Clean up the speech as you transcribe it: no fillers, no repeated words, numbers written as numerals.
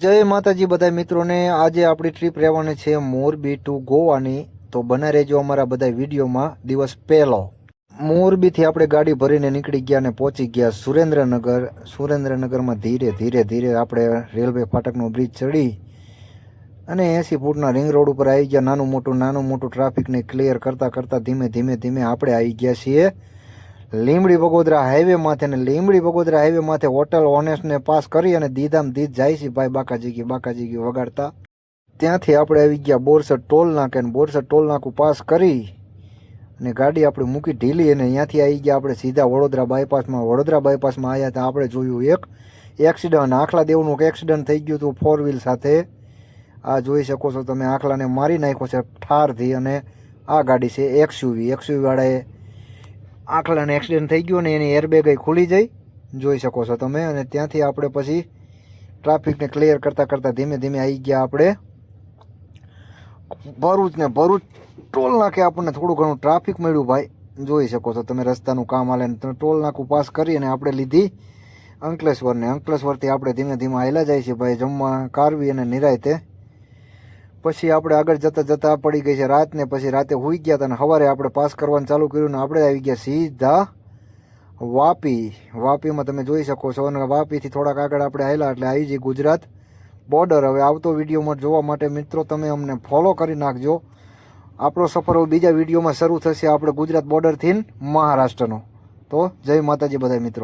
જય માતાજી બધા મિત્રોને। આજે આપણી ટ્રીપ રહેવાની છે મોરબી ટુ ગોવાની। તો બના રહેજો અમારા બધા વિડીયોમાં। દિવસ પહેલો મોરબીથી આપણે ગાડી ભરીને નીકળી ગયા અને પહોંચી ગયા સુરેન્દ્રનગર। સુરેન્દ્રનગરમાં ધીરે ધીરે ધીરે આપણે રેલવે ફાટકનો બ્રિજ ચડી અને 80 ફૂટના રિંગ રોડ ઉપર આવી ગયા। નાનું મોટું ટ્રાફિકને ક્લિયર કરતાં કરતાં ધીમે ધીમે આપણે આવી ગયા છીએ લીંબડી બગોદરા હાઈવે માથે। ને લીંબડી બગોદરા હાઈવે માથે હોટલ ઓનેસ્ટને પાસ કરી અને દીધામ દીધ જાય છે ભાઈ બાકાજી વગાડતા। ત્યાંથી આપણે આવી ગયા બોરસદ ટોલ નાકે અને બોરસદ ટોલ નાકું પાસ કરી અને ગાડી આપણે મૂકી ઢીલી અને ત્યાંથી આવી ગયા આપણે સીધા વડોદરા બાયપાસમાં। વડોદરા બાયપાસમાં આવ્યા ત્યાં આપણે જોયું એક એક્સિડન્ટ, આખલા દેવનું એક્સિડન્ટ થઈ ગયું હતું 4 વ્હીલ સાથે। આ જોઈ શકો છો તમે, આખલાને મારી નાખ્યો છે ઠારથી। અને આ ગાડી છે એક્સયુવી વાળાએ આખલાને એક્સિડન્ટ થઈ ગયો ને એની એરબેગ ખુલી જઈ, જોઈ શકો છો તમે। અને ત્યાંથી આપણે પછી ટ્રાફિકને ક્લિયર કરતાં ધીમે આવી ગયા આપણે ભરૂચ। ને ભરૂચ ટોલ નાકે આપણને થોડું ઘણું ટ્રાફિક મળ્યું ભાઈ, જોઈ શકો છો તમે, રસ્તાનું કામ હાલે ને ટોલ નાકું પાસ કરી અને આપણે લીધી અંકલેશ્વરને। અંકલેશ્વરથી આપણે ધીમે હાલ્યા જાય છે ભાઈ જમવા કારવી અને નિરાયતે। પછી આપણે આગળ જતાં પડી ગઈ છે રાત ને પછી રાતે સૂઈ ગયા હતા અને સવારે આપણે પાસ કરવાનું ચાલુ કર્યું ને આપણે આવી ગયા સીધા વાપીમાં તમે જોઈ શકો છો। અને વાપીથી થોડાક આગળ આપણે આવેલા એટલે આવી જઈ ગુજરાત બોર્ડર। હવે આવતો વિડીયોમાં જોવા માટે મિત્રો તમે અમને ફોલો કરી નાખજો। આપણો સફર હવે બીજા વિડીયોમાં શરૂ થશે આપણે ગુજરાત બોર્ડરથી મહારાષ્ટ્રનો। તો જય માતાજી બધા મિત્રો।